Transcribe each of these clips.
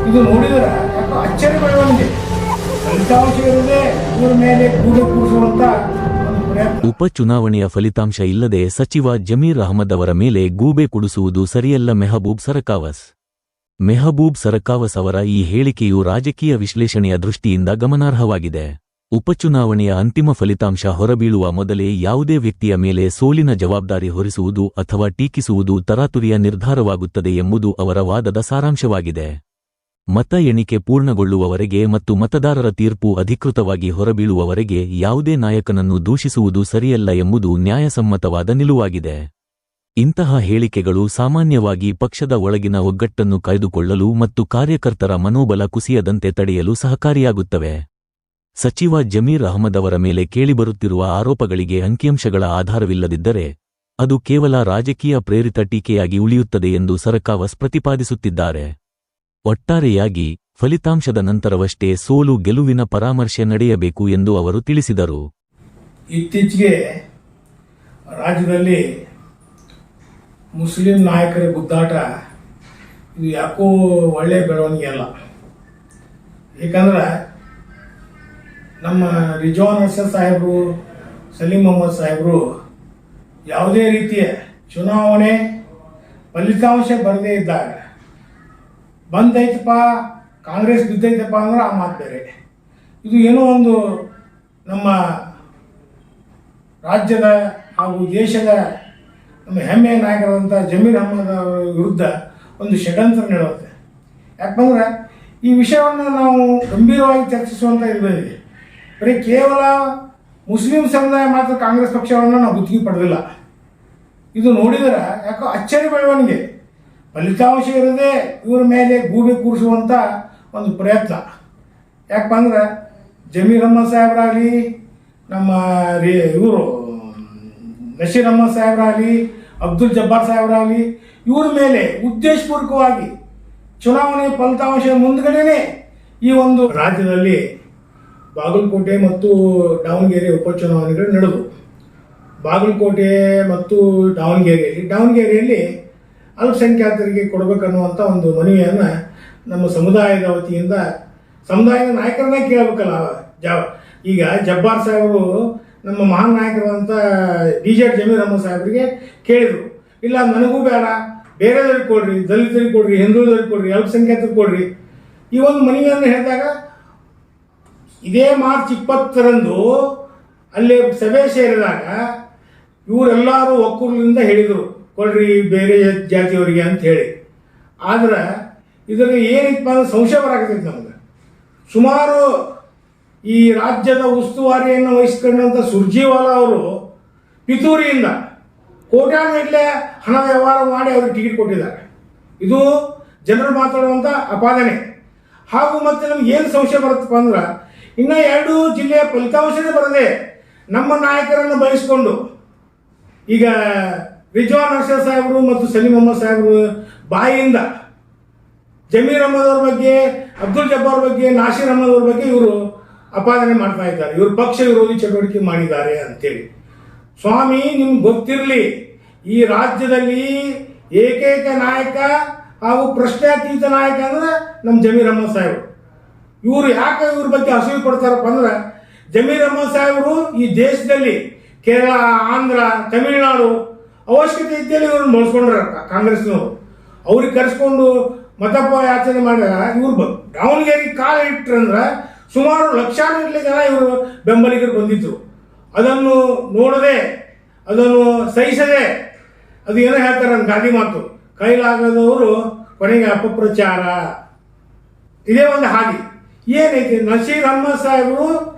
ಇದು ನೋಡಿದರೆ ಯಾಕೋ ಅಚ್ಚರಿ ಬೆಳವಣಿಗೆ. ಫಲಿತಾಂಶ ಇರದೆ ಇವ್ರ ಮೇಲೆ ಕೂಡೆ ಕೂರಿಸುವಂತ ಒಂದು ಪ್ರಯತ್ನ. ಉಪಚುನಾವಣೆಯ ಫಲಿತಾಂಶ ಇಲ್ಲದೆ ಸಚಿವ ಜಮೀರ್ ಅಹಮದ್ ಅವರ ಮೇಲೆ ಗೂಬೆ ಕುಡಿಸುವುದು ಸರಿಯಲ್ಲ. ಮೆಹಬೂಬ್ ಸರಕಾವಸ್ ಅವರ ಈ ಹೇಳಿಕೆಯು ರಾಜಕೀಯ ವಿಶ್ಲೇಷಣೆಯ ದೃಷ್ಟಿಯಿಂದ ಗಮನಾರ್ಹವಾಗಿದೆ. ಉಪಚುನಾವಣೆಯ ಅಂತಿಮ ಫಲಿತಾಂಶ ಹೊರಬೀಳುವ ಮೊದಲೇ ಯಾವುದೇ ವ್ಯಕ್ತಿಯ ಮೇಲೆ ಸೋಲಿನ ಜವಾಬ್ದಾರಿ ಹೊರಿಸುವುದು ಅಥವಾ ಟೀಕಿಸುವುದು ತರಾತುರಿಯ ನಿರ್ಧಾರವಾಗುತ್ತದೆ ಎಂಬುದು ಅವರ ವಾದದ ಸಾರಾಂಶವಾಗಿದೆ. ಮತ ಎಣಿಕೆ ಪೂರ್ಣಗೊಳ್ಳುವವರೆಗೆ ಮತ್ತು ಮತದಾರರ ತೀರ್ಪು ಅಧಿಕೃತವಾಗಿ ಹೊರಬೀಳುವವರೆಗೆ ಯಾವುದೇ ನಾಯಕನನ್ನು ದೂಷಿಸುವುದು ಸರಿಯಲ್ಲ ಎಂಬುದು ನ್ಯಾಯಸಮ್ಮತವಾದ ನಿಲುವಾಗಿದೆ. ಇಂತಹ ಹೇಳಿಕೆಗಳು ಸಾಮಾನ್ಯವಾಗಿ ಪಕ್ಷದ ಒಳಗಿನ ಒಗ್ಗಟ್ಟನ್ನು ಕಾಯ್ದುಕೊಳ್ಳಲು ಮತ್ತು ಕಾರ್ಯಕರ್ತರ ಮನೋಬಲ ಕುಸಿಯದಂತೆ ತಡೆಯಲು ಸಹಕಾರಿಯಾಗುತ್ತವೆ. ಸಚಿವ ಜಮೀರ್ ಅಹಮದ್ ಅವರ ಮೇಲೆ ಕೇಳಿಬರುತ್ತಿರುವ ಆರೋಪಗಳಿಗೆ ಅಂಕಿಅಂಶಗಳ ಆಧಾರವಿಲ್ಲದಿದ್ದರೆ ಅದು ಕೇವಲ ರಾಜಕೀಯ ಪ್ರೇರಿತ ಟೀಕೆಯಾಗಿ ಉಳಿಯುತ್ತದೆ ಎಂದು ಸರಕಾವಸ್ ಪ್ರತಿಪಾದಿಸುತ್ತಿದ್ದಾರೆ. ಒಟ್ಟಾರೆಯಾಗಿ ಫಲಿತಾಂಶದ ನಂತರವಷ್ಟೇ ಸೋಲು ಗೆಲುವಿನ ಪರಾಮರ್ಶೆ ನಡೆಯಬೇಕು ಎಂದು ಅವರು ತಿಳಿಸಿದರು. ಇತ್ತೀಚೆಗೆ ರಾಜ್ಯದಲ್ಲಿ ಮುಸ್ಲಿಂ ನಾಯಕರ ಗುದ್ದಾಟ ಇದು ಯಾಕೋ ಒಳ್ಳೆಯ ಬೆಳವಣಿಗೆ ಅಲ್ಲ. ಏಕೆಂದ್ರೆ ನಮ್ಮ ರಿಜ್ವಾನ್ ಅರ್ಷದ್ ಸಾಹೇಬರು, ಸಲೀಂ ಅಹಮದ್ ಸಾಹೇಬರು ಯಾವುದೇ ರೀತಿಯ ಚುನಾವಣೆ ಫಲಿತಾಂಶ ಬರದೇ ಇದ್ದಾಗ ಬಂದೈತಪ್ಪ, ಕಾಂಗ್ರೆಸ್ ಬಿದ್ದೈತಪ್ಪ ಅಂದ್ರೆ ಆ ಮಾತು ಬೇರೆ. ಇದು ಏನೋ ಒಂದು ನಮ್ಮ ರಾಜ್ಯದ ಹಾಗೂ ದೇಶದ ನಮ್ಮ ಹೆಮ್ಮೆಯ ನಾಯಕರಾದಂಥ ಜಮೀರ್ ಅಹಮದ್ ಅವರ ವಿರುದ್ಧ ಒಂದು ಷಡ್ಯಂತ್ರ ನಡೆಯುತ್ತೆ. ಯಾಕಂದ್ರೆ ಈ ವಿಷಯವನ್ನು ನಾವು ಗಂಭೀರವಾಗಿ ಚರ್ಚಿಸುವಂಥ ಇರಬೇಕಿದೆ. ಬರೀ ಕೇವಲ ಮುಸ್ಲಿಂ ಸಮುದಾಯ ಮಾತ್ರ ಕಾಂಗ್ರೆಸ್ ಪಕ್ಷವನ್ನು ನಾವು ಗುತ್ತಿಗೆ ಪಡೆದಿಲ್ಲ. ಇದು ನೋಡಿದರೆ ಯಾಕೋ ಅಚ್ಚರಿ ಬೆಳವಣಿಗೆ. ಫಲಿತಾಂಶ ಇರದೆ ಇವ್ರ ಮೇಲೆ ಗೂಬೆ ಕೂರಿಸುವಂಥ ಒಂದು ಪ್ರಯತ್ನ. ಯಾಕಂದ್ರೆ ಜಮೀರ್ ಅಹಮದ್ ಸಾಹೇಬರಾಗಲಿ, ನಮ್ಮ ಇವರು ನಶೀರ್ ಅಹಮದ್ ಸಾಹೇಬರಾಗಲಿ, ಅಬ್ದುಲ್ ಜಬ್ಬಾರ್ ಸಾಹೇಬರಾಗಲಿ, ಇವ್ರ ಮೇಲೆ ಉದ್ದೇಶಪೂರ್ವಕವಾಗಿ ಚುನಾವಣೆ ಫಲಿತಾಂಶ ಮುಂದ್ಗಡೆನೆ ಈ ಒಂದು ರಾಜ್ಯದಲ್ಲಿ ಬಾಗಲಕೋಟೆ ಮತ್ತು ದಾವಣಗೆರೆ ಉಪಚುನಾವಣೆಗಳು ನಡೆದವು. ಬಾಗಲಕೋಟೆ ಮತ್ತು ದಾವಣಗೆರೆಯಲ್ಲಿ ಅಲ್ಪಸಂಖ್ಯಾತರಿಗೆ ಕೊಡಬೇಕನ್ನುವಂಥ ಒಂದು ಮನವಿಯನ್ನು ನಮ್ಮ ಸಮುದಾಯದ ವತಿಯಿಂದ ಸಮುದಾಯದ ನಾಯಕರನ್ನೇ ಕೇಳಬೇಕಲ್ಲ. ಈಗ ಜಬ್ಬಾರ್ ಸಾಹೇಬರು ನಮ್ಮ ಮಹಾನ್ ನಾಯಕರಾದಂಥ ಡಿಜೆಡ್ ಜಮೀರ್ ಅಹಮದ್ ಸಾಹೇಬರಿಗೆ ಕೇಳಿದರು, ಇಲ್ಲ ನನಗೂ ಬೇಡ, ಬೇರೆದವ್ರಿಗೆ ಕೊಡ್ರಿ, ದಲಿತರಿಗೆ ಕೊಡ್ರಿ, ಹಿಂದುಳಿದವ್ರಿಗೆ ಕೊಡ್ರಿ, ಅಲ್ಪಸಂಖ್ಯಾತರಿಗೆ ಕೊಡ್ರಿ, ಈ ಒಂದು ಮನವಿಯನ್ನು ಹೇಳಿದಾಗ ಇದೇ ಮಾರ್ಚ್ 20ರಂದು ಅಲ್ಲಿ ಸಭೆ ಸೇರಿದಾಗ ಇವರೆಲ್ಲರೂ ಒಕ್ಕೂರಲಿಂದ ಹೇಳಿದರು ಕೊಡ್ರಿ ಬೇರೆ ಜಾತಿಯವರಿಗೆ ಅಂತ ಹೇಳಿ. ಆದ್ರೆ ಇದರಲ್ಲಿ ಏನಿತ್ತು ಅಂದ್ರೆ ಸಂಶಯ ಬರಾಕತ್ತೈತಿ ನಮ್ಗೆ. ಸುಮಾರು ಈ ರಾಜ್ಯದ ಉಸ್ತುವಾರಿಯನ್ನು ವಹಿಸ್ಕೊಂಡಂಥ ಸುರ್ಜೇವಾಲಾ ಅವರು ಪಿತೂರಿಯಿಂದ ಕೋಟ್ಯಾಂಗಟ್ಟಲೆ ಹಣ ವ್ಯವಹಾರ ಮಾಡಿ ಅವ್ರಿಗೆ ಟಿಕೆಟ್ ಕೊಟ್ಟಿದ್ದಾರೆ. ಇದು ಜನರು ಮಾತಾಡುವಂಥ ಅಪಾದನೆ. ಹಾಗೂ ಮತ್ತೆ ನಮ್ಗೆ ಏನು ಸಂಶಯ ಬರುತ್ತಪ್ಪ ಅಂದ್ರೆ, ಇನ್ನು 2 ಜಿಲ್ಲೆಯ ಫಲಿತಾಂಶನೇ ಬರದೆ ನಮ್ಮ ನಾಯಕರನ್ನು ಬಯಸ್ಕೊಂಡು ಈಗ ರಿಜ್ವಾನ್ ಅರ್ಷದ್ ಸಾಹೇಬರು ಮತ್ತು ಸಲೀಂ ಅಹಮದ್ ಸಾಹೇಬರು ಬಾಯಿಯಿಂದ ಜಮೀರ್ ಅಹಮದ್ ಅವ್ರ ಬಗ್ಗೆ, ಅಬ್ದುಲ್ ಜಬ್ಬಾರ್ ಬಗ್ಗೆ, ನಾಸೀರ್ ಅಹಮದ್ ಅವ್ರ ಬಗ್ಗೆ ಇವರು ಅಪಾದನೆ ಮಾಡ್ತಾ ಇದ್ದಾರೆ. ಇವರು ಪಕ್ಷ ವಿರೋಧಿ ಚಟುವಟಿಕೆ ಮಾಡಿದ್ದಾರೆ ಅಂತೇಳಿ. ಸ್ವಾಮಿ, ನಿಮ್ಗೆ ಗೊತ್ತಿರಲಿ, ಈ ರಾಜ್ಯದಲ್ಲಿ ಏಕೈಕ ನಾಯಕ ಹಾಗೂ ಪ್ರಶ್ನಾತೀತ ನಾಯಕ ಅಂದ್ರೆ ನಮ್ಮ ಜಮೀರ್ ಅಹಮದ್ ಸಾಹೇಬರು. ಇವರು ಯಾಕೆ ಇವ್ರ ಬಗ್ಗೆ ಅಸೂಯೆ ಪಡ್ತಾರಪ್ಪ ಅಂದ್ರೆ, ಜಮೀರ್ ಅಹಮದ್ ಸಾಹೇಬರು ಈ ದೇಶದಲ್ಲಿ ಕೇರಳ, ಆಂಧ್ರ, ತಮಿಳುನಾಡು ಅವಶ್ಯಕತೆ ಇದ್ದಲ್ಲಿ ಇವ್ರನ್ನ ಬಳಸ್ಕೊಂಡ್ರ ಕಾಂಗ್ರೆಸ್ನವರು. ಅವ್ರಿಗೆ ಕರೆಸ್ಕೊಂಡು ಮತಪ್ಪ ಯಾಚನೆ ಮಾಡಿದಾಗ ಇವ್ರು ದಾವಣಗೆರೆ ಕಾಲ ಇಟ್ರಂದ್ರೆ ಸುಮಾರು ಲಕ್ಷಾನುಗಟ್ಟಲೆ ಜನ ಇವರು ಬೆಂಬಲಿಗರು ಬಂದಿದ್ರು. ಅದನ್ನು ನೋಡದೆ, ಅದನ್ನು ಸಹಿಸದೆ, ಅದು ಏನೋ ಹೇಳ್ತಾರೆ ನನ್ನ ಗಾದಿ ಮಾತು, ಕೈಲಾಗದವರು ಕೊನೆಗೆ ಅಪಪ್ರಚಾರ, ಇದೇ ಒಂದು ಹಾದಿ. ಏನೈತಿ, ನಸೀರ್ ಅಹಮದ್ ಸಾಹೇಬರು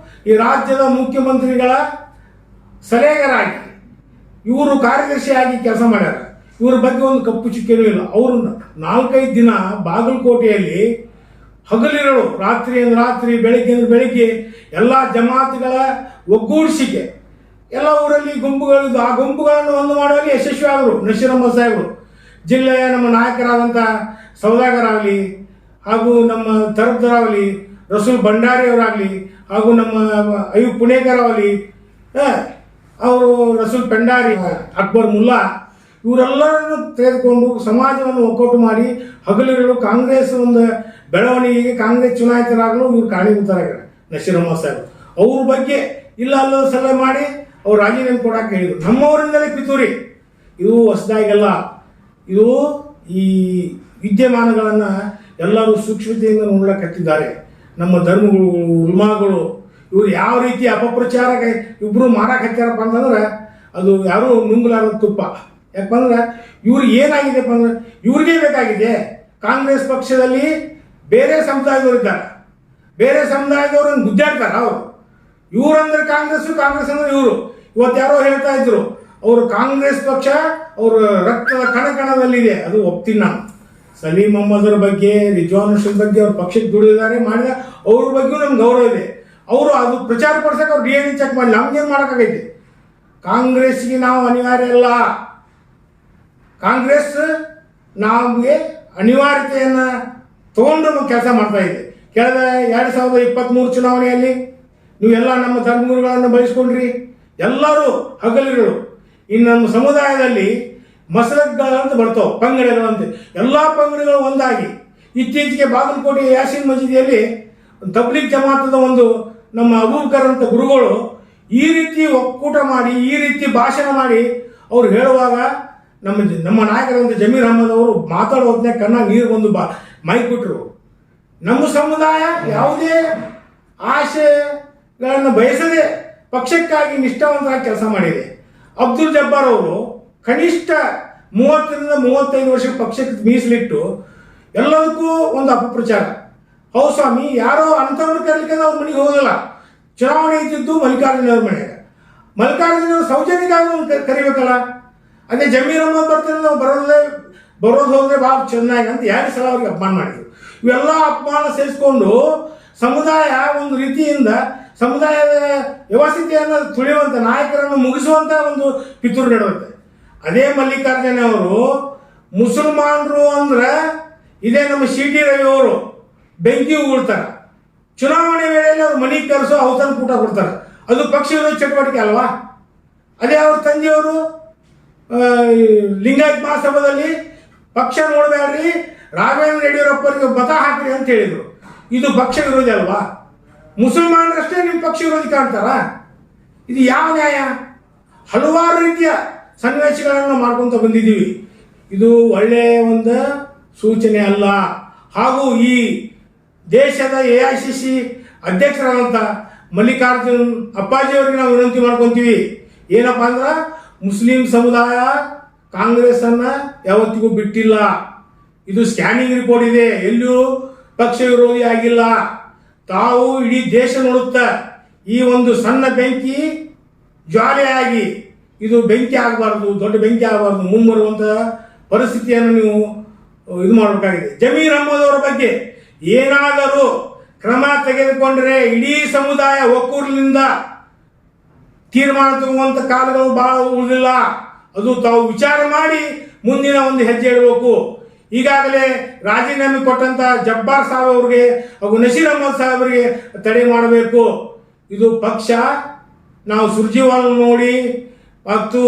ಈ ರಾಜ್ಯದ ಮುಖ್ಯಮಂತ್ರಿಗಳ ಸಲಹೆಗಾರಾಗಿ ಇವರು ಕಾರ್ಯದರ್ಶಿಯಾಗಿ ಕೆಲಸ ಮಾಡ್ಯಾರ. ಇವ್ರ ಬಗ್ಗೆ ಒಂದು ಕಪ್ಪು ಚುಕ್ಕೆನೂ ಇಲ್ಲ. ಅವರು 4-5 ದಿನ ಬಾಗಲಕೋಟೆಯಲ್ಲಿ ಹಗಲಿರಳು, ರಾತ್ರಿ ಅಂದ್ರೆ ರಾತ್ರಿ, ಬೆಳಿಗ್ಗೆ ಅಂದ್ರೆ ಬೆಳಿಗ್ಗೆ ಎಲ್ಲ ಜಮಾತ್ಗಳ ಒಗ್ಗೂಡಿಸಿಕೆ, ಎಲ್ಲ ಊರಲ್ಲಿ ಗುಂಪುಗಳಿದ್ದು, ಆ ಗುಂಪುಗಳನ್ನು ಒಂದು ಮಾಡುವಲ್ಲಿ ಯಶಸ್ವಿ ಆದರು ನಸೀರ್ ಅಹಮದ್ ಸಾಹೇಬರು. ಜಿಲ್ಲೆಯ ನಮ್ಮ ನಾಯಕರಾದಂಥ ಸೌದಾಗರಾಗಲಿ, ಹಾಗೂ ನಮ್ಮ ತರಬ್ದರಾಗಲಿ, ರಸೂಲ್ ಭಂಡಾರಿ ಅವರಾಗಲಿ, ಹಾಗೂ ನಮ್ಮ ಅಯ್ಯೂಬ್ ಪುಣೇಕರ್ ಆಗಲಿ, ಅವರು ರಸೂಲ್ ಪೆಂಡಾರಿ, ಅಕ್ಬರ್ ಮುಲ್ಲಾ, ಇವರೆಲ್ಲರನ್ನು ತೆಗೆದುಕೊಂಡು ಸಮಾಜವನ್ನು ಒಕ್ಕೂಟು ಮಾಡಿ ಹಗಲಿರುಳು ಕಾಂಗ್ರೆಸ್ ಒಂದು ಬೆಳವಣಿಗೆಗೆ ಕಾಂಗ್ರೆಸ್ ಚುನಾಯಿತರಾಗಲು ಇವರು ಕಾರಣೀಭೂತರಾಗಿದ್ದಾರೆ. ನಸೀರ್ ಅಹಮದ್ ಸಾಹೇಬ್ ಅವ್ರ ಬಗ್ಗೆ ಇಲ್ಲ ಅಲ್ಲದ ಸಲಹೆ ಮಾಡಿ ಅವ್ರು ರಾಜೀನಾಮೆ ಕೊಡಕ್ಕೆ ಹೇಳಿದರು. ನಮ್ಮವರಿಂದಲೇ ಪಿತೂರಿ. ಇದು ಹೊಸದಾಗಿಲ್ಲ. ಇದು ಈ ವಿದ್ಯಮಾನಗಳನ್ನು ಎಲ್ಲರೂ ಸೂಕ್ಷ್ಮತೆಯಿಂದ ನೋಡ್ಲಕತ್ತಿದ್ದಾರೆ. ನಮ್ಮ ಧರ್ಮಗಳು, ಉಲ್ಮಾಗಳು ಇವರು ಯಾವ ರೀತಿ ಅಪಪ್ರಚಾರಕ್ಕೆ ಇಬ್ಬರು ಮಾರಾಕತ್ತಾರಪ್ಪ ಅಂತಂದ್ರೆ ಅದು ಯಾರೂ ನುಂಗಲಾರದ ತುಪ್ಪ. ಯಾಕಂದ್ರೆ ಇವ್ರಿಗೆ ಏನಾಗಿದೆಪ್ಪ ಅಂದ್ರೆ ಇವ್ರಿಗೆ ಬೇಕಾಗಿದೆ. ಕಾಂಗ್ರೆಸ್ ಪಕ್ಷದಲ್ಲಿ ಬೇರೆ ಸಮುದಾಯದವರು ಇದ್ದಾರೆ, ಬೇರೆ ಸಮುದಾಯದವ್ರನ್ನ ಗುದ್ದಾಡ್ತಾರೆ ಅವರು. ಇವ್ರಂದ್ರೆ ಕಾಂಗ್ರೆಸ್ ಅಂದ್ರೆ ಇವರು. ಇವತ್ತು ಯಾರೋ ಹೇಳ್ತಾ ಇದ್ರು ಅವರು ಕಾಂಗ್ರೆಸ್ ಪಕ್ಷ ಅವ್ರ ರಕ್ತದ ಕಣಕಣದಲ್ಲಿದೆ. ಅದು ಒಪ್ತೀನಿ ನಾನು. ಸಲೀಂ ಅಹ್ಮದರ ಬಗ್ಗೆ, ರಿಜ್ವಾನ್ ಅರ್ಷದ್ ಬಗ್ಗೆ ಅವ್ರ ಪಕ್ಷಕ್ಕೆ ದುಡಿದಿದ್ದಾರೆ, ಮಾಡಿದ ಅವ್ರ ಬಗ್ಗೆಯೂ ನಮ್ಗೆ ಗೌರವ ಇದೆ. ಅವರು ಅದು ಪ್ರಚಾರ ಪಡಿಸಕ್ಕೆ ಅವ್ರು DNA ಚೆಕ್ ಮಾಡಲಿ, ನಮ್ಗೇನು ಮಾಡೋಕ್ಕಾಗೈತಿ? ಕಾಂಗ್ರೆಸ್ಗೆ ನಾವು ಅನಿವಾರ್ಯ ಅಲ್ಲ. ಕಾಂಗ್ರೆಸ್ ನಮಗೆ ಅನಿವಾರ್ಯತೆಯನ್ನು ತಗೊಂಡು ನಮಗೆ ಕೆಲಸ ಮಾಡ್ತಾ ಇದೆ. ಕಳೆದ 2023 ಚುನಾವಣೆಯಲ್ಲಿ ನೀವೆಲ್ಲ ನಮ್ಮ ಧರ್ಮಗುರುಗಳನ್ನು ಬಯಸ್ಕೊಂಡ್ರಿ. ಎಲ್ಲರೂ ಹಗಲಿಗಳು. ಇನ್ನು ನಮ್ಮ ಸಮುದಾಯದಲ್ಲಿ ಮಸಲಕ್ಗಳಂತ ಬರ್ತಾವೆ, ಪಂಗಡಗಳಂತೆ. ಎಲ್ಲ ಪಂಗಡಗಳು ಒಂದಾಗಿ ಇತ್ತೀಚೆಗೆ ಬಾಗಲಕೋಟೆ ಯಾಸೀನ್ ಮಸೀದಿಯಲ್ಲಿ ತಬ್ಲೀಗ್ ಜಮಾತದ ಒಂದು ನಮ್ಮ ಅಬೂಬಕರ್ ಅಂತ ಗುರುಗಳು ಈ ರೀತಿ ಒಕ್ಕೂಟ ಮಾಡಿ, ಈ ರೀತಿ ಭಾಷಣ ಮಾಡಿ ಅವ್ರು ಹೇಳುವಾಗ ನಮ್ಮ ನಾಯಕರಂತ ಜಮೀರ್ ಅಹಮದ್ ಅವರು ಮಾತಾಡೋ ಹೊತ್ತಿನಾಗ ಕಣ್ಣಾಗ ನೀರು ಬಂದು ಮೈಕ್ ಬಿಟ್ರು. ನಮ್ಮ ಸಮುದಾಯ ಯಾವುದೇ ಆಶೆಗಳನ್ನು ಬಯಸದೆ ಪಕ್ಷಕ್ಕಾಗಿ ನಿಷ್ಠಾವಂತರಾಗಿ ಕೆಲಸ ಮಾಡಿದೆ. ಅಬ್ದುಲ್ ಜಬ್ಬಾರ್ ಅವರು ಕನಿಷ್ಠ 30 ರಿಂದ 35 ವರ್ಷ ಪಕ್ಷಕ್ಕೆ ಮೀಸಲಿಟ್ಟು ಎಲ್ಲದಕ್ಕೂ ಒಂದು ಅಪಪ್ರಚಾರ. ಹೌದು ಸ್ವಾಮಿ, ಯಾರೋ ಅಂಥವ್ರು ಕರೀಲಿಕ್ಕೆ ಅವ್ರ ಮನೆಗೆ ಹೋಗಲ್ಲ. ಚುನಾವಣೆ ಇದ್ದಿದ್ದು ಮಲ್ಲಿಕಾರ್ಜುನ ಅವ್ರ ಮನೆಯಾಗ. ಮಲ್ಲಿಕಾರ್ಜುನ ಸೌಜನ್ಯಕ್ಕಾಗಿ ಕರಿಬೇಕಲ್ಲ. ಅದೇ ಜಮೀರ್ ಅಹಮದ್ ಬರ್ತಾರೆ, ನಾವು ಬರೋದು ಹೋದ್ರೆ ಭಾಳ ಚೆನ್ನಾಗಿ ಅಂತ 2 ಸಲ ಅವ್ರಿಗೆ ಅಪಮಾನ ಮಾಡಿದ್ರು. ಇವೆಲ್ಲ ಅಪಮಾನ ಸೇರಿಸ್ಕೊಂಡು ಸಮುದಾಯ ಒಂದು ರೀತಿಯಿಂದ ಸಮುದಾಯದ ವ್ಯವಸ್ಥೆಯನ್ನು ತುಳಿಯುವಂಥ, ನಾಯಕರನ್ನು ಮುಗಿಸುವಂಥ ಒಂದು ಪಿತೂರು ನಡೆಯುತ್ತೆ. ಅದೇ ಮಲ್ಲಿಕಾರ್ಜುನ ಅವರು ಮುಸಲ್ಮಾನರು ಅಂದ್ರೆ ಇದೇ ನಮ್ಮ CT ರವಿ ಅವರು ಬೆಂಕಿ ಉಗುಳ್ತಾರೆ. ಚುನಾವಣೆ ವೇಳೆಯಲ್ಲಿ ಅವ್ರು ಮನೆಗೆ ಕರೆಸೋ ಔತಣ ಕೂಟ ಕೊಡ್ತಾರೆ. ಅದು ಪಕ್ಷ ವಿರೋಧಿ ಚಟುವಟಿಕೆ ಅಲ್ವಾ? ಅದೇ ಅವ್ರ ತಂದೆಯವರು ಲಿಂಗಾಯತ್ ಮಹಾಸಭಾದಲ್ಲಿ ಪಕ್ಷ ನೋಡಬೇಡ್ರಿ, ರಾಘವೇಂದ್ರ ಯಡಿಯೂರಪ್ಪರಿಗೆ ಮತ ಹಾಕ್ರಿ ಅಂತ ಹೇಳಿದರು. ಇದು ಪಕ್ಷ ವಿರೋಧಿ ಅಲ್ವಾ? ಮುಸಲ್ಮಾನರಷ್ಟೇ ನಿಮ್ಮ ಪಕ್ಷ ವಿರೋಧಿ ಕಾಣ್ತಾರ? ಇದು ಯಾವ ನ್ಯಾಯ? ಹಲವಾರು ರೀತಿಯ ಸನ್ನಿವೇಶಗಳನ್ನು ಮಾಡ್ಕೊತ ಬಂದಿದ್ದೀವಿ. ಇದು ಒಳ್ಳೆಯ ಒಂದು ಸೂಚನೆ ಅಲ್ಲ. ಹಾಗೂ ಈ ದೇಶದ AICC ಅಧ್ಯಕ್ಷರಾದಂಥ ಮಲ್ಲಿಕಾರ್ಜುನ್ ಅಪ್ಪಾಜಿಯವರಿಗೆ ನಾವು ವಿನಂತಿ ಮಾಡ್ಕೊತೀವಿ. ಏನಪ್ಪ ಅಂದ್ರೆ ಮುಸ್ಲಿಂ ಸಮುದಾಯ ಕಾಂಗ್ರೆಸ್ ಅನ್ನ ಯಾವತ್ತಿಗೂ ಬಿಟ್ಟಿಲ್ಲ. ಇದು ಸ್ಕ್ಯಾನಿಂಗ್ ರಿಪೋರ್ಟ್ ಇದೆ, ಎಲ್ಲೂ ಪಕ್ಷ ವಿರೋಧಿ ಆಗಿಲ್ಲ. ತಾವು ಇಡೀ ದೇಶ ನೋಡುತ್ತಾ ಈ ಒಂದು ಸಣ್ಣ ಬೆಂಕಿ ಜ್ವಾಲೆಯಾಗಿ ಇದು ಬೆಂಕಿ ಆಗಬಾರ್ದು, ದೊಡ್ಡ ಬೆಂಕಿ ಆಗಬಾರ್ದು, ಮುಂಬರುವಂಥ ಪರಿಸ್ಥಿತಿಯನ್ನು ನೀವು ಇದು ಮಾಡಬೇಕಾಗಿದೆ. ಜಮೀರ್ ಅಹಮದ್ ಅವರ ಬಗ್ಗೆ ಏನಾದರೂ ಕ್ರಮ ತೆಗೆದುಕೊಂಡ್ರೆ ಇಡೀ ಸಮುದಾಯ ಒಕ್ಕೂಟದಿಂದ ತೀರ್ಮಾನ ತಗುವಂಥ ಕಾಲಗಳು ಬಹಳ ಉಳಿದಿಲ್ಲ. ಅದು ತಾವು ವಿಚಾರ ಮಾಡಿ ಮುಂದಿನ ಒಂದು ಹೆಜ್ಜೆ ಇಡಬೇಕು. ಈಗಾಗಲೇ ರಾಜೀನಾಮೆ ಕೊಟ್ಟಂತ ಜಬ್ಬಾರ್ ಸಾಹೇಬ್ ಅವರಿಗೆ ಹಾಗೂ ನಸೀರ್ ಅಹಮದ್ ಸಾಹೇಬರಿಗೆ ತಡೆ ಮಾಡಬೇಕು. ಇದು ಪಕ್ಷ ನಾವು ಸುರ್ಜಿವಾಲ್ ನೋಡಿ ಮತ್ತು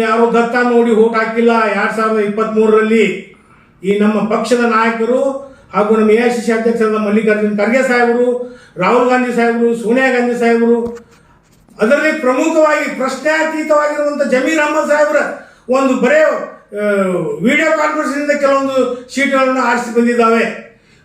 ಯಾರೋ ದತ್ತ ನೋಡಿ ಓಟ್ ಹಾಕಿಲ್ಲ. 2023ರಲ್ಲಿ ಈ ನಮ್ಮ ಪಕ್ಷದ ನಾಯಕರು ಹಾಗೂ ನಮ್ಮ AICC ಅಧ್ಯಕ್ಷರಾದ ಮಲ್ಲಿಕಾರ್ಜುನ್ ಖರ್ಗೆ ಸಾಹೇಬರು, ರಾಹುಲ್ ಗಾಂಧಿ ಸಾಹೇಬರು, ಸೋನಿಯಾ ಗಾಂಧಿ ಸಾಹೇಬರು, ಅದರಲ್ಲಿ ಪ್ರಮುಖವಾಗಿ ಪ್ರಶ್ನಾತೀತವಾಗಿರುವಂಥ ಜಮೀರ್ ಅಹಮದ್ ಸಾಹೇಬ್ರ ಒಂದು ಬರೇ ವಿಡಿಯೋ ಕಾನ್ಫರೆನ್ಸ್ನಿಂದ ಕೆಲವೊಂದು ಸೀಟ್ಗಳನ್ನು ಆರಿಸಿ ಬಂದಿದ್ದಾವೆ.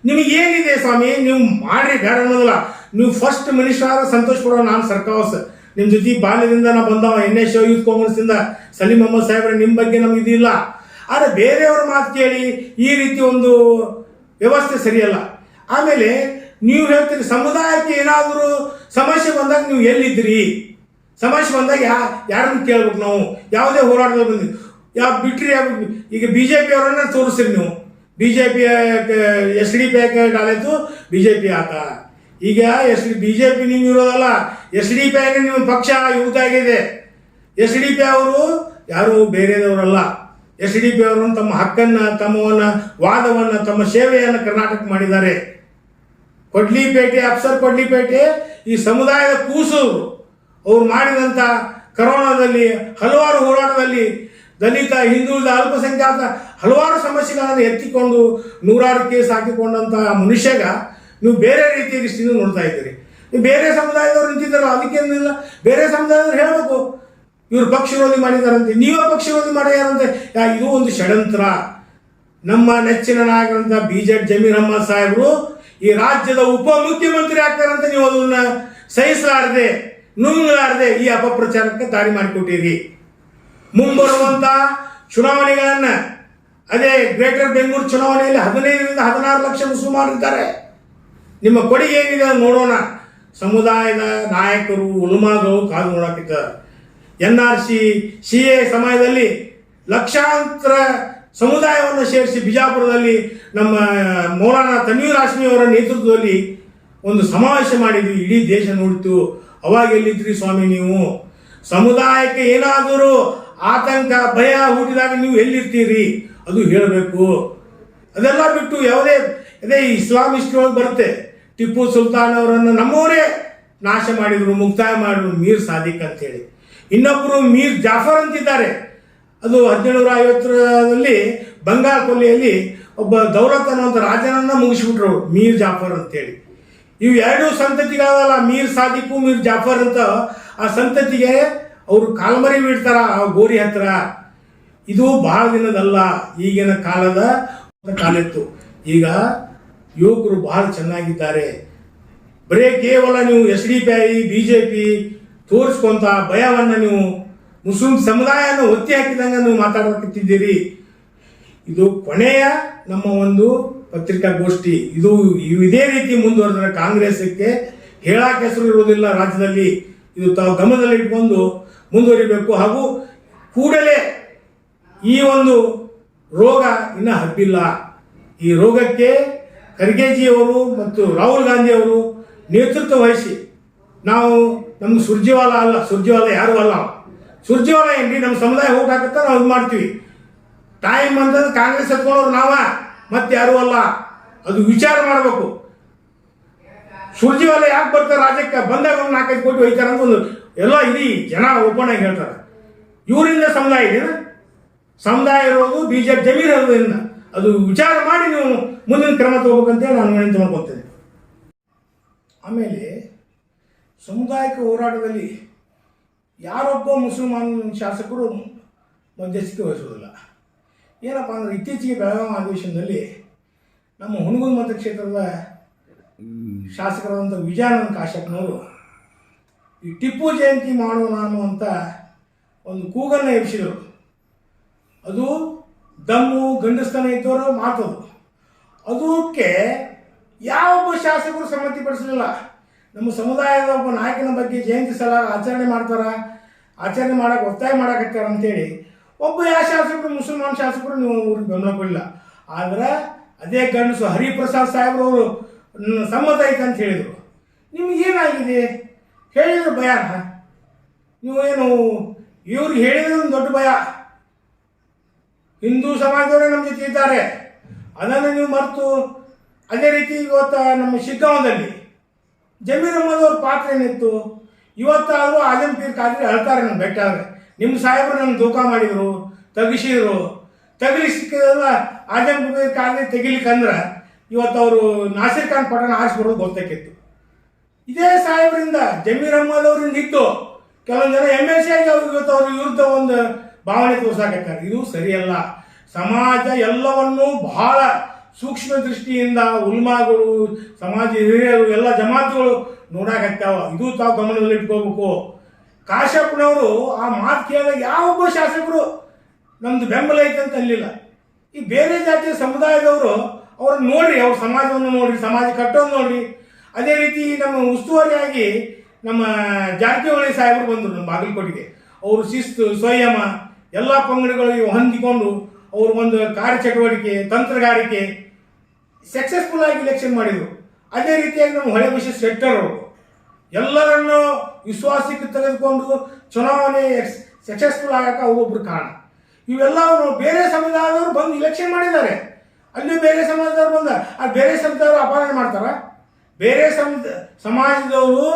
ನಿಮಗೆ ಏನಿದೆ ಸ್ವಾಮಿ? ನೀವು ಮಾಡ್ರಿ, ಬೇಡ ಅನ್ನೋದಿಲ್ಲ. ನೀವು ಫಸ್ಟ್ ಮಿನಿಸ್ಟರ್ ಸಂತೋಷ್ ಪಡೋ, ನಾನು ಸರ್ಕಾವಸ್ ನಿಮ್ಮ ಜೊತೆ ಬಾಲ್ಯದಿಂದ ನಾ ಬಂದವ, NS ಯೂತ್ ಕಾಂಗ್ರೆಸ್ನಿಂದ ಸಲೀಂ ಅಹಮದ್ ಸಾಹೇಬ್ರೆ, ನಿಮ್ಮ ಬಗ್ಗೆ ನಮಗೆ ಇದಿಲ್ಲ. ಆದರೆ ಬೇರೆಯವ್ರ ಮಾತು ಕೇಳಿ ಈ ರೀತಿ ಒಂದು ವ್ಯವಸ್ಥೆ ಸರಿಯಲ್ಲ. ಆಮೇಲೆ ನೀವು ಹೇಳ್ತೀರಿ ಸಮುದಾಯಕ್ಕೆ ಏನಾದರೂ ಸಮಸ್ಯೆ ಬಂದಾಗ ನೀವು ಎಲ್ಲಿದ್ದೀರಿ? ಸಮಸ್ಯೆ ಬಂದಾಗ ಯಾರನ್ನು ಕೇಳ್ಬೇಕು ನಾವು? ಯಾವುದೇ ಹೋರಾಟದಲ್ಲಿ ಬಂದಿದ್ದೀವಿ ಬಿಟ್ರಿ. ಈಗ BJP ಅವರನ್ನ ತೋರಿಸ್ರಿ ನೀವು. BJP SDP ಡಾಲಾಯ್ತು, BJP ಆತ. ಈಗ BJP ನೀವು ಇರೋದಲ್ಲ, SDP ನಿಮ್ಮ ಪಕ್ಷ ಇವ್ರದ್ದಾಗಿದೆ. SDP ಅವರು ಯಾರು ಬೇರೆದವರಲ್ಲ. SDP ಅವರು ತಮ್ಮ ಹಕ್ಕನ್ನು, ತಮ್ಮವನ್ನ ವಾದವನ್ನು, ತಮ್ಮ ಸೇವೆಯನ್ನು ಕರ್ನಾಟಕ ಮಾಡಿದ್ದಾರೆ. ಕೊಡ್ಲಿಪೇಟೆ, ಅಫ್ಸರ್ ಕೊಡ್ಲಿಪೇಟೆ ಈ ಸಮುದಾಯದ ಕೂಸು. ಅವ್ರು ಮಾಡಿದಂಥ ಕರೋನಾದಲ್ಲಿ ಹಲವಾರು ಹೋರಾಟದಲ್ಲಿ ದಲಿತ, ಹಿಂದುಳಿದ, ಅಲ್ಪಸಂಖ್ಯಾತ ಹಲವಾರು ಸಮಸ್ಯೆಗಳನ್ನು ಎತ್ತಿಕೊಂಡು ನೂರಾರು ಕೇಸ್ ಹಾಕಿಕೊಂಡಂಥ ಮನುಷ್ಯಗ ನೀವು ಬೇರೆ ರೀತಿಯ ದೃಷ್ಟಿಯಿಂದ ನೋಡ್ತಾ ಇದ್ದೀರಿ. ನೀವು ಬೇರೆ ಸಮುದಾಯದವ್ರು ನಿಂತಿದ್ದಾರಲ್ಲ, ಅದಕ್ಕೇನಿಲ್ಲ, ಬೇರೆ ಸಮುದಾಯದವ್ರು ಹೇಳಬೇಕು ಇವರು ಪಕ್ಷ ವಿರೋಧಿ ಮಾಡಿದಾರಂತೆ, ನೀವೇ ಪಕ್ಷ ವಿರೋಧಿ ಮಾಡ್ಯಾರಂತೆ. ಇದು ಒಂದು ಷಡ್ಯಂತ್ರ. ನಮ್ಮ ನೆಚ್ಚಿನ ನಾಯಕರಂತ BZ ಜಮೀರ್ ಅಹ್ಮದ್ ಸಾಹೇಬರು ಈ ರಾಜ್ಯದ ಉಪಮುಖ್ಯಮಂತ್ರಿ ಆಗ್ತಾರಂತೆ. ನೀವು ಅದನ್ನ ಸಹಿಸಲಾರದೆ, ನುಂಗಲಾರದೆ ಈ ಅಪಪ್ರಚಾರಕ್ಕೆ ದಾರಿ ಮಾಡಿಕೊಟ್ಟಿರಿ. ಮುಂಬರುವಂತ ಚುನಾವಣೆಗಳನ್ನ, ಅದೇ ಗ್ರೇಟರ್ ಬೆಂಗಳೂರು ಚುನಾವಣೆಯಲ್ಲಿ 15ರಿಂದ 16 ಲಕ್ಷ ಮುಸಲ್ಮಾನರಿದ್ದಾರೆ. ನಿಮ್ಮ ಕೊಡುಗೆ ಏನಿದೆ ನೋಡೋಣ. ಸಮುದಾಯದ ನಾಯಕರು, ಉಲಮಾಗಳು ಕಾದು ನೋಡಾಕಿದ್ದಾರೆ. NRC CA ಸಮಯದಲ್ಲಿ ಲಕ್ಷಾಂತರ ಸಮುದಾಯವನ್ನು ಸೇರಿಸಿ ಬಿಜಾಪುರದಲ್ಲಿ ನಮ್ಮ ಮೌಲಾನಾ ತನ್ವೀರ್ ಹಾಶ್ಮಿ ಅವರ ನೇತೃತ್ವದಲ್ಲಿ ಒಂದು ಸಮಾವೇಶ ಮಾಡಿದ್ವಿ. ಇಡೀ ದೇಶ ನೋಡಿತು. ಅವಾಗ ಎಲ್ಲಿದ್ರಿ ಸ್ವಾಮಿ ನೀವು? ಸಮುದಾಯಕ್ಕೆ ಏನಾದರೂ ಆತಂಕ, ಭಯ ಹುಟ್ಟಿದಾಗ ನೀವು ಎಲ್ಲಿರ್ತೀರಿ ಅದು ಹೇಳಬೇಕು. ಅದೆಲ್ಲ ಬಿಟ್ಟು ಯಾವುದೇ ಅದೇ ಇಸ್ಲಾಮಿಸ್ಟ್ ಒಳಗೆ ಬರುತ್ತೆ. ಟಿಪ್ಪು ಸುಲ್ತಾನ್ ಅವರನ್ನು ನಮ್ಮವರೇ ನಾಶ ಮಾಡಿದರು, ಮುಕ್ತಾಯ ಮಾಡಿದ್ರು, ಮೀರ್ ಸಾದಿಕ್ ಅಂತೇಳಿ. ಇನ್ನೊಬ್ಬರು ಮೀರ್ ಜಾಫರ್ ಅಂತಿದ್ದಾರೆ. ಅದು 1750ರಲ್ಲಿ ಬಂಗಾಳ ಕೊಲ್ಲಿಯಲ್ಲಿ ಒಬ್ಬ ದೌಲತ್ ಅನ್ನುವಂಥ ರಾಜನನ್ನ ಮುಗಿಸ್ಬಿಟ್ರು, ಮೀರ್ ಜಾಫರ್ ಅಂತೇಳಿ. ಇವು ಎರಡು ಸಂತತಿಗಳಲ್ಲ, ಮೀರ್ ಸಾದಿಕ್ಕು ಮೀರ್ ಜಾಫರ್ ಅಂತ. ಆ ಸಂತತಿಗೆ ಅವರು ಕಾಲ್ಮರಿ ಬಿಡ್ತಾರ ಆ ಗೋರಿ ಹತ್ರ. ಇದು ಬಹಳ ದಿನದಲ್ಲ, ಈಗಿನ ಕಾಲದ ಕಾಲಿತ್ತು. ಈಗ ಯುವಕರು ಬಹಳ ಚೆನ್ನಾಗಿದ್ದಾರೆ. ಬರೇ ಕೇವಲ ನೀವು SDPI BJP ತೋರಿಸ್ಕೊಂತ ಭಯವನ್ನು ನೀವು ಮುಸ್ಲಿಂ ಸಮುದಾಯನ ಒತ್ತಿ ಹಾಕಿದಂಗೆ ನೀವು ಮಾತಾಡಬೇಕಿದ್ದೀರಿ. ಇದು ಕೊನೆಯ ನಮ್ಮ ಒಂದು ಪತ್ರಿಕಾಗೋಷ್ಠಿ. ಇದು ಇದೇ ರೀತಿ ಮುಂದುವರೆದ್ರೆ ಕಾಂಗ್ರೆಸ್ಗೆ ಹೇಳಾಕ ಹೆಸರು ಇರುವುದಿಲ್ಲ ರಾಜ್ಯದಲ್ಲಿ. ಇದು ತಾವು ಗಮನದಲ್ಲಿ ಇಟ್ಕೊಂಡು ಮುಂದುವರಿಬೇಕು. ಹಾಗೂ ಕೂಡಲೇ ಈ ಒಂದು ರೋಗ ಇನ್ನೂ ಹಬ್ಬಿಲ್ಲ. ಈ ರೋಗಕ್ಕೆ ಖರ್ಗೆಜಿಯವರು ಮತ್ತು ರಾಹುಲ್ ಗಾಂಧಿ ಅವರು ನೇತೃತ್ವ ವಹಿಸಿ, ನಾವು ನಮ್ಗೆ ಸುರ್ಜೇವಾಲಾ ಅಲ್ಲ, ಸುರ್ಜೇವಾಲಾ ಯಾರು ಅಲ್ಲ, ಸುರ್ಜೇವಾಲಾ ಏನ್ರಿ ನಮ್ಮ ಸಮುದಾಯ ಹೋಗಿ ಹಾಕುತ್ತಾ ನಾವು ಇದು ಮಾಡ್ತೀವಿ. ಟೈಮ್ ಅಂತಂದ್ರೆ ಕಾಂಗ್ರೆಸ್ ಹತ್ಕೊಂಡವ್ರು ನಾವ, ಮತ್ತೆ ಯಾರು ಅಲ್ಲ. ಅದು ವಿಚಾರ ಮಾಡಬೇಕು. ಸುರ್ಜೇವಾಲಾ ಯಾಕೆ ಬರ್ತಾರೆ ರಾಜ್ಯಕ್ಕೆ? ಬಂದಾಗ ಒಂದು 4-5 ಕೋಟಿ ಹೋಯ್ತಾರೆ ಅಂತ ಒಂದು ಎಲ್ಲ ಇಡೀ ಜನ ಓಪನ್ ಆಗಿ ಹೇಳ್ತಾರೆ. ಇವರಿಂದ ಸಮುದಾಯ ಇದೆಯಾ? ಸಮುದಾಯ ಇರೋದು BJP ಜಮೀರ್ ಇರೋದ್ರಿಂದ ಅದು ವಿಚಾರ ಮಾಡಿ ನೀವು ಮುಂದಿನ ಕ್ರಮ ತಗೋಬೇಕಂತೇಳಿ ನಾನು ವಿನಂತಿ ಮಾಡ್ಕೊತೇನೆ. ಆಮೇಲೆ ಸಮುದಾಯಕ ಹೋರಾಟದಲ್ಲಿ ಯಾರೊಬ್ಬ ಮುಸಲ್ಮಾನ್ ಶಾಸಕರು ಮಧ್ಯಸ್ಥಿಕೆ ವಹಿಸೋದಿಲ್ಲ. ಏನಪ್ಪ ಅಂದ್ರೆ ಇತ್ತೀಚೆಗೆ ಬೆಳಗಾವಿ ಅಧಿವೇಶನದಲ್ಲಿ ನಮ್ಮ ಹುಣಗುಂದ ಮತಕ್ಷೇತ್ರದ ಶಾಸಕರಾದಂಥ ವಿಜಯಾನಂದ ಕಾಶ್ಯಪ್ನವರು ಈ ಟಿಪ್ಪು ಜಯಂತಿ ಮಾಡೋಣ ಅನ್ನುವಂಥ ಒಂದು ಕೂಗನ್ನು ಎಬ್ಬಿಸಿದರು. ಅದು ದಮ್ಮು ಗಂಡಸ್ತನ ಇದ್ದವರು ಮಾತದು. ಅದಕ್ಕೆ ಯಾವೊಬ್ಬ ಶಾಸಕರು ಸಮ್ಮತಿಪಡಿಸಲಿಲ್ಲ. ನಮ್ಮ ಸಮುದಾಯದ ಒಬ್ಬ ನಾಯಕನ ಬಗ್ಗೆ ಜಯಂತಿ ಸಲ ಆಚರಣೆ ಮಾಡ್ತಾರ, ಆಚರಣೆ ಮಾಡಕ್ಕೆ ಒತ್ತಾಯ ಮಾಡಕತ್ತಾರ ಅಂತೇಳಿ ಒಬ್ಬ ಯಾವ ಶಾಸಕರು, ಮುಸಲ್ಮಾನ್ ಶಾಸಕರು ನೀವು ಊರಿಗೆ ಬೆಂಬಲ ಕೊಡಲಿಲ್ಲ. ಆದ್ರೆ ಅದೇ ಗಂಡಸು ಹರಿಪ್ರಸಾದ್ ಸಾಹೇಬ್ರವರು ಸಮ್ಮತ ಐತೆ ಅಂತ ಹೇಳಿದರು. ನಿಮಗೇನಾಗಿದೆ ಹೇಳಿದ್ರು ಭಯನ? ನೀವೇನು ಇವ್ರಿಗೆ ಹೇಳಿದ್ರೆ ಒಂದು ದೊಡ್ಡ ಭಯ. ಹಿಂದೂ ಸಮಾಜದವರೇ ನಮ್ಮ ಜೊತೆ ಇದ್ದಾರೆ, ಅದನ್ನು ನೀವು ಮರೆತು ಅದೇ ರೀತಿ ಇವತ್ತು ನಮ್ಮ ಶಿಗ್ಗಾಂವದಲ್ಲಿ ಜಮೀರ್ ಅಹ್ಮದ್ ಅವ್ರ ಪಾತ್ರ ಏನಿತ್ತು? ಇವತ್ತಾದರೂ ಆಜಮ್ ಪೀರ್ ಖಾದ್ರಿ ಹೇಳ್ತಾರೆ ನನ್ನ ಬೆಟ್ಟ ಆದರೆ ನಿಮ್ಮ ಸಾಹೇಬರು ನನ್ನ ಧೋಕಾ ಮಾಡಿದರು, ತಗಿಸಿದ್ರು. ತಗಲಿಸಿಲ್ಲ ಆಜಮ್ ಪೀರ್ ಖಾದ್ರಿ ತೆಗಿಲಿಕ್ಕಂದ್ರೆ ಇವತ್ತು ಅವರು ನಾಸಿರ್ ಖಾನ್ ಪಠಾಣ ಆರಿಸ್ಬರೋದು ಗೊತ್ತಾಕಿತ್ತು. ಇದೇ ಸಾಹೇಬರಿಂದ ಜಮೀರ್ ಅಹ್ಮದ್ ಅವರಿಂದ ಇತ್ತು ಕೆಲವೊಂದು ಜನ MLC ಆಗಿ ಅವ್ರಿಗೆ ಇವತ್ತು ಅವ್ರ ವಿರುದ್ಧ ಒಂದು ಭಾವನೆ ತೋರ್ಸಾಕತ್ತಾರೆ. ಇದು ಸರಿಯಲ್ಲ. ಸಮಾಜ ಎಲ್ಲವನ್ನೂ ಬಹಳ ಸೂಕ್ಷ್ಮ ದೃಷ್ಟಿಯಿಂದ ಉಲ್ಮಾಗಳು, ಸಮಾಜ ಹಿರಿಯರು, ಎಲ್ಲ ಜಮಾತುಗಳು ನೋಡಾಕತ್ತಾವ. ಇದು ತಾವು ಗಮನದಲ್ಲಿ ಇಟ್ಕೋಬೇಕು. ಕಾಶ್ಯಪ್ನವರು ಆ ಮಾತು ಕೇಳಿದಾಗ ಯಾವೊಬ್ಬ ಶಾಸಕರು ನಮ್ದು ಬೆಂಬಲ ಐತೆ ಅಂತ ಅಲ್ಲಿಲ್ಲ. ಈ ಬೇರೆ ಜಾತಿಯ ಸಮುದಾಯದವರು ಅವ್ರನ್ನ ನೋಡ್ರಿ, ಅವ್ರ ಸಮಾಜವನ್ನು ನೋಡ್ರಿ, ಸಮಾಜ ಕಟ್ಟೋದು ನೋಡ್ರಿ. ಅದೇ ರೀತಿ ನಮ್ಮ ಉಸ್ತುವಾರಿಯಾಗಿ ನಮ್ಮ ಜಾರಕಿಹೊಳಿ ಸಾಹೇಬರು ಬಂದರು ನಮ್ಮ ಬಾಗಲಕೋಟೆಗೆ. ಅವರು ಶಿಸ್ತು, ಸಂಯಮ ಎಲ್ಲ ಪಂಗಡಗಳಿಗೆ ಹೊಂದಿಕೊಂಡು ಅವರು ಒಂದು ಕಾರ್ಯಚಟುವಟಿಕೆ, ತಂತ್ರಗಾರಿಕೆ ಸಕ್ಸಸ್ಫುಲ್ ಆಗಿ ಇಲೆಕ್ಷನ್ ಮಾಡಿದರು. ಅದೇ ರೀತಿಯಾಗಿ ನಮ್ಮ ಹೊಳೆಬಸಿ ಶೆಟ್ಟರ್ ಅವರು ಎಲ್ಲರನ್ನು ವಿಶ್ವಾಸಕ್ಕೆ ತೆಗೆದುಕೊಂಡು ಚುನಾವಣೆ ಸಕ್ಸಸ್ಫುಲ್ ಆಗಕ್ಕೆ ಒಬ್ಬೊಬ್ರು ಕಾರಣ. ಇವೆಲ್ಲವನ್ನು ಬೇರೆ ಸಮುದಾಯದವರು ಬಂದು ಇಲೆಕ್ಷನ್ ಮಾಡಿದ್ದಾರೆ. ಅಲ್ಲಿ ಬೇರೆ ಸಮಾಜದವ್ರು ಬಂದ ಆ ಬೇರೆ ಸಮಾಜದವರು ಅಪಹರಣೆ ಮಾಡ್ತಾರ. ಬೇರೆ ಸಮಾಜದವರು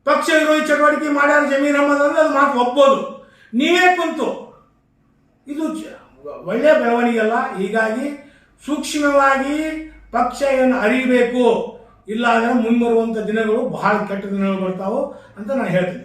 ಪಕ್ಷ ವಿರೋಧಿ ಚಟುವಟಿಕೆ ಮಾಡ್ಯಾರ ಜಮೀರ್ ಅಹ್ಮದ್ ಅಂದ್ರೆ ಅದು ಮಾತು ಒಪ್ಬೋದು. ನೀವೇ ಕುಂತು ಇದು ಒಳ್ಳೆಯ ಬೆಳವಣಿಗೆ ಅಲ್ಲ. ಹೀಗಾಗಿ ಸೂಕ್ಷ್ಮವಾಗಿ ಪಕ್ಷ ಏನು ಅರಿಬೇಕು, ಇಲ್ಲ ಅಂದರೆ ಮುಂಬರುವಂಥ ದಿನಗಳು ಬಹಳ ಕೆಟ್ಟ ದಿನಗಳು ಬರ್ತಾವೆ ಅಂತ ನಾನು ಹೇಳ್ತೀನಿ.